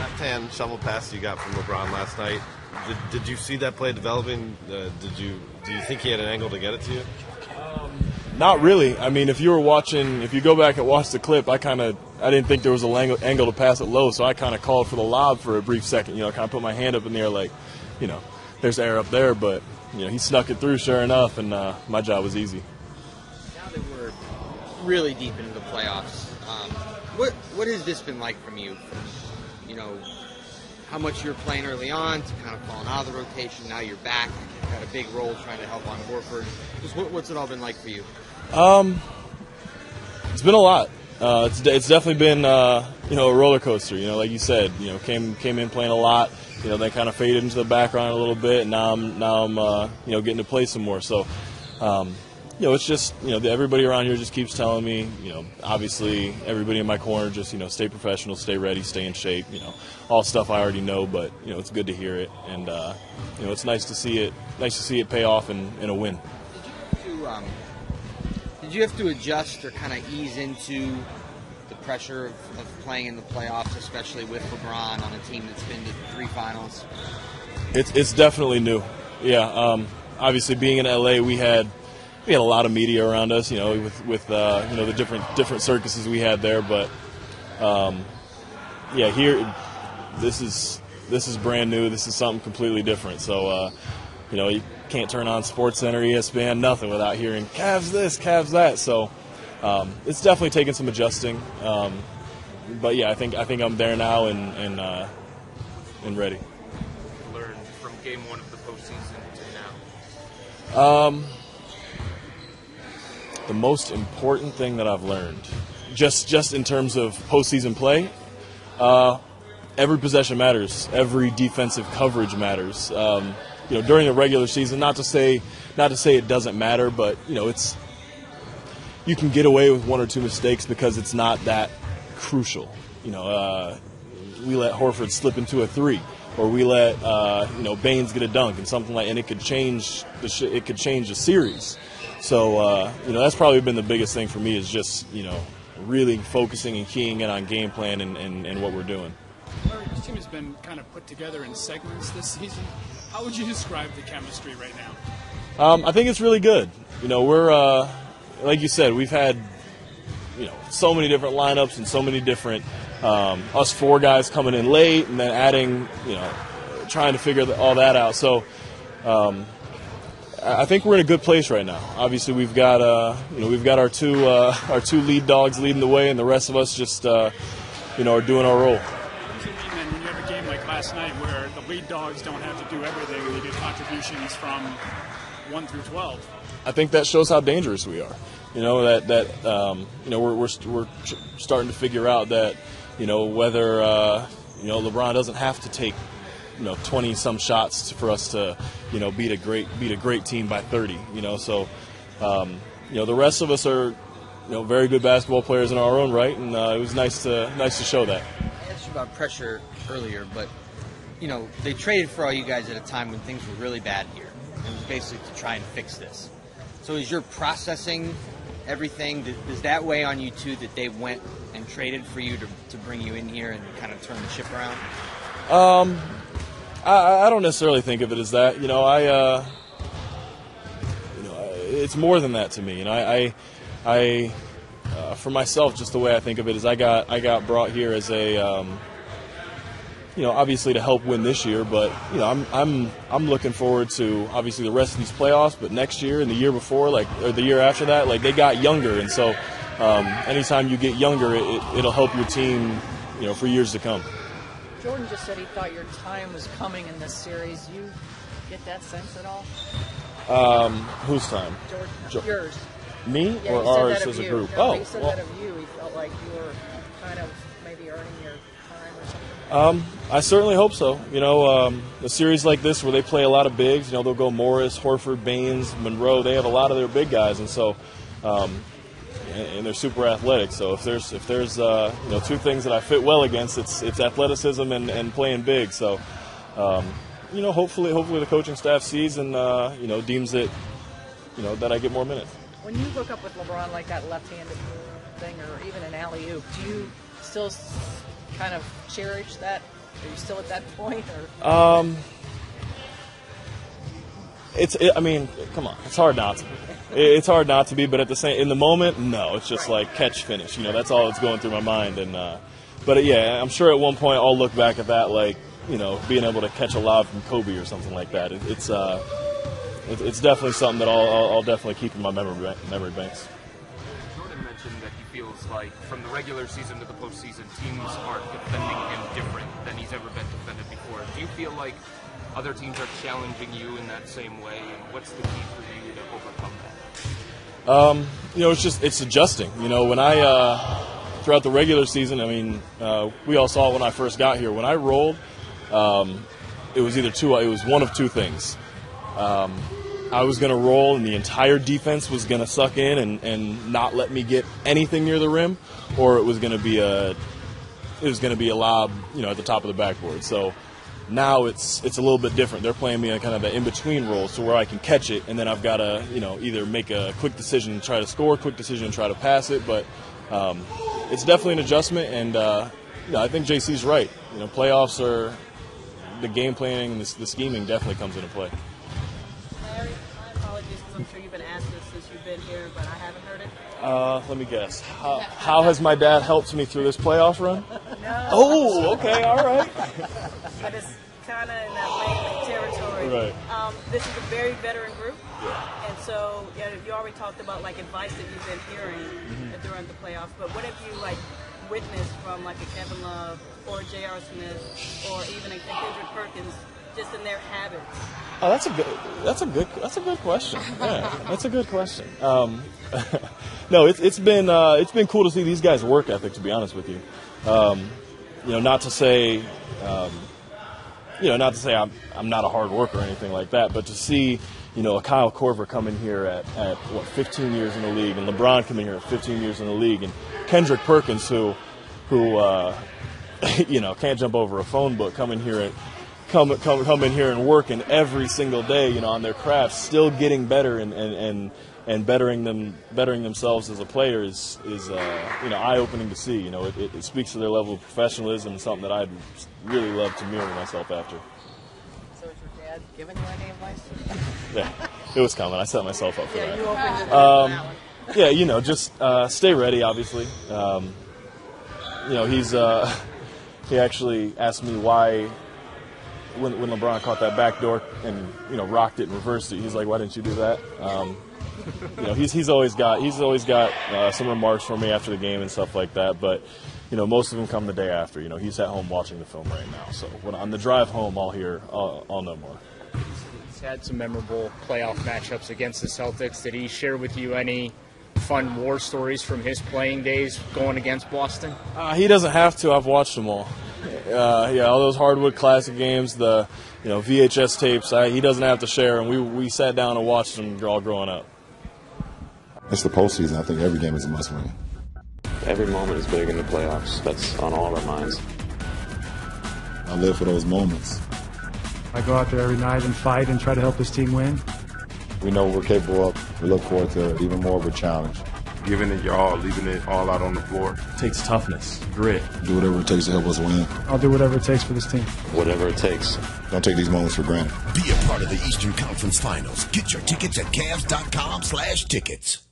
That 10 shovel pass you got from LeBron last night, did you see that play developing? Do you think he had an angle to get it to you? Not really. I mean, if you go back and watch the clip, I didn't think there was an angle to pass it low, so I kind of called for the lob for a brief second. Kind of put my hand up in the air like, there's air up there, but he snuck it through, sure enough, and my job was easy. Now that we're really deep into the playoffs, what has this been like from you? How much you were playing early on to kind of falling out of the rotation. Now you're back, got a big role trying to help on Horford. Just what's it all been like for you? It's been a lot. It's definitely been a roller coaster. Like you said, came in playing a lot. Then kind of faded into the background a little bit. And now I'm getting to play some more. So it's just everybody around here just keeps telling me obviously everybody in my corner just stay professional, stay ready, stay in shape. All stuff I already know, but it's good to hear it, and it's nice to see it pay off in a win. Did you have to adjust or kind of ease into the pressure of playing in the playoffs, especially with LeBron on a team that's been to 3 finals? It's definitely new. Yeah. Obviously, being in LA, we had a lot of media around us. With the different circuses we had there, but here this is brand new. This is something completely different. So you can't turn on SportsCenter, ESPN, nothing without hearing Cavs this, Cavs that. So it's definitely taken some adjusting. But yeah, I think I'm there now and ready. Learned from game 1 of the postseason to now. The most important thing that I've learned, just in terms of postseason play, every possession matters. Every defensive coverage matters. During the regular season, not to say it doesn't matter, but you can get away with 1 or 2 mistakes because it's not that crucial. We let Horford slip into a 3, or we let Baines get a dunk and something and it could change the series. So that's probably been the biggest thing for me, is just really focusing and keying in on game plan and what we're doing. Larry, this team has been kind of put together in segments this season. How would you describe the chemistry right now? I think it's really good. We're like you said, we've had so many different lineups and so many different us 4 guys coming in late and then adding trying to figure all that out. So I think we're in a good place right now. Obviously, we've got our two lead dogs leading the way, and the rest of us just are doing our role. When you have a game like last night where the lead dogs don't have to do everything and you get contributions from 1 through 12. I think that shows how dangerous we are. We're starting to figure out that whether LeBron doesn't have to take 20 some shots for us to beat a great team by 30. So the rest of us are very good basketball players in our own right, and it was nice to show that. I asked you about pressure earlier, but they traded for all you guys at a time when things were really bad here, and it was basically to try and fix this. So is your processing everything, does that weigh on you too, that they went and traded for you to bring you in here and kind of turn the ship around? I don't necessarily think of it as that. It's more than that to me. I for myself, just the way I think of it is I got brought here as a obviously to help win this year, but I'm looking forward to obviously the rest of these playoffs, but next year and the year before, or the year after that, they got younger, and so anytime you get younger, it'll help your team, for years to come. Jordan just said he thought your time was coming in this series. You get that sense at all? Whose time? Jordan, yours. Me, yeah, or ours as a group? No, he said that of you. He felt like you were kind of maybe earning your time or something. I certainly hope so. A series like this where they play a lot of bigs, they'll go Morris, Horford, Baines, Monroe. They have a lot of their big guys, and so and they're super athletic. So if there's 2 things that I fit well against, it's athleticism and playing big. So hopefully the coaching staff sees and deems it that I get more minutes. When you hook up with LeBron like that left-handed thing, or even an alley-oop, do you still kind of cherish that Are you still at that point? Or? I mean, come on, it's hard not to be. It's hard not to be, but in the moment, no. It's just like catch, finish. That's all that's going through my mind. But yeah, I'm sure at one point I'll look back at that like, being able to catch a lob from Kobe or something like that. It's definitely something that I'll definitely keep in my memory banks. Jordan mentioned that he feels like from the regular season to the postseason, teams are defending him different than he's ever been defended before. Do you feel like other teams are challenging you in that same way, and what's the key for you to overcome that? It's adjusting. When throughout the regular season, I mean, we all saw it when I first got here. When I rolled, it was one of two things. I was going to roll, and the entire defense was going to suck in and not let me get anything near the rim, or it was going to be a lob, at the top of the backboard. So now it's a little bit different. They're playing me in kind of an in-between role, so where I can catch it, and then I've got to, either make a quick decision and try to score, quick decision and try to pass it. But it's definitely an adjustment, and I think JC's right. Playoffs are the game planning and the scheming definitely comes into play. Larry, my apologies because I'm sure you've been asked this since you've been here, but I haven't heard it. Let me guess. How has my dad helped me through this playoff run? No. Oh, okay, all right. But it's kind of in that late territory. Right. This is a very veteran group. Yeah. And so you already talked about advice that you've been hearing during the playoffs. But what have you witnessed from a Kevin Love or J.R. Smith or even a Kendrick Perkins just in their habits? Oh, that's a good question. Yeah, that's a good question. No, it's been cool to see these guys' work ethic. To be honest with you, not to say I'm not a hard worker or anything like that, but to see a Kyle Korver come in here at 15 years in the league, and LeBron come in here at 15 years in the league, and Kendrick Perkins who can't jump over a phone book, come in here and working every single day, on their craft, still getting better and bettering themselves as a player is eye-opening to see. It speaks to their level of professionalism and something that I'd really love to mirror myself after. So is your dad giving you any advice? Yeah, it was coming. I set myself up for that. You opened it. Yeah, just stay ready. Obviously, he actually asked me why. When LeBron caught that backdoor and rocked it and reversed it, he's like, "Why didn't you do that?" He's always got some remarks for me after the game and stuff like that. But most of them come the day after. He's at home watching the film right now. So on the drive home, I'll know more. He's had some memorable playoff matchups against the Celtics. Did he share with you any fun war stories from his playing days going against Boston? He doesn't have to. I've watched them all. All those Hardwood Classic games, the VHS tapes. He doesn't have to share, and we sat down and watched them all growing up. It's the postseason. I think every game is a must-win. Every moment is big in the playoffs. That's on all our minds. I live for those moments. I go out there every night and fight and try to help this team win. We know what we're capable of. We look forward to even more of a challenge. Giving it your all, leaving it all out on the floor. It takes toughness, grit. Do whatever it takes to help us win. I'll do whatever it takes for this team. Whatever it takes. Don't take these moments for granted. Be a part of the Eastern Conference Finals. Get your tickets at Cavs.com/tickets.